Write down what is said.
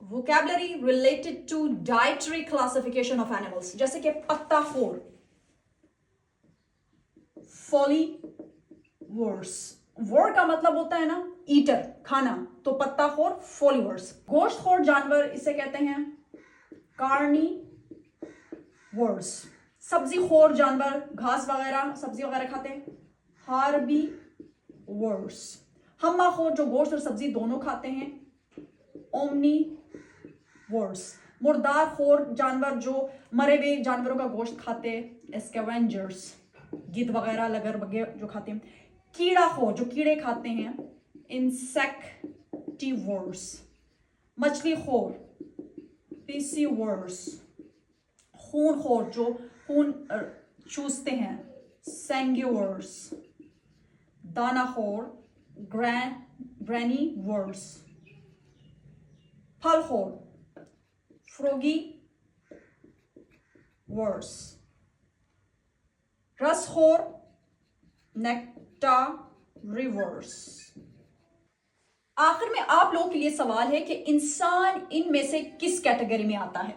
Vocabulary related to dietary classification of animals, जैसे कि पत्ताखोर, फॉलीवर्स। Word का मतलब होता है ना ईटर, खाना, तो पत्ताखोर फॉलीवर्स। गोश्तखोर जानवर इसे कहते हैं कार्निवर्स। सब्जीखोर जानवर, घास वगैरह, सब्जी वगैरह खाते हैं, हार्बीवर्स। हम्माखोर जो गोश्त और सब्जी दोनों खाते हैं, ओमनीवर्स। मुर्दार खोर जानवर जो मरे हुए जानवरों का गोश्त खाते हैं, स्कैवेंजर्स। गिद्ध वगैरह, लगर वगैरह जो खाते हैं। कीड़ा खोर जो कीड़े खाते हैं, इंसेक्टिवर्स। मछली खोर, पिसीवर्स। खून खोर जो खून चूसते हैं, सैंग्यूवर्स। दानाखोर, ग्रैनीवर्स। फलखोर, फ्रोगीवर्स। रसखोर, नेक्टारिवर्स। आखिर में आप लोगों के लिए सवाल है कि इंसान इनमें से किस कैटेगरी में आता है?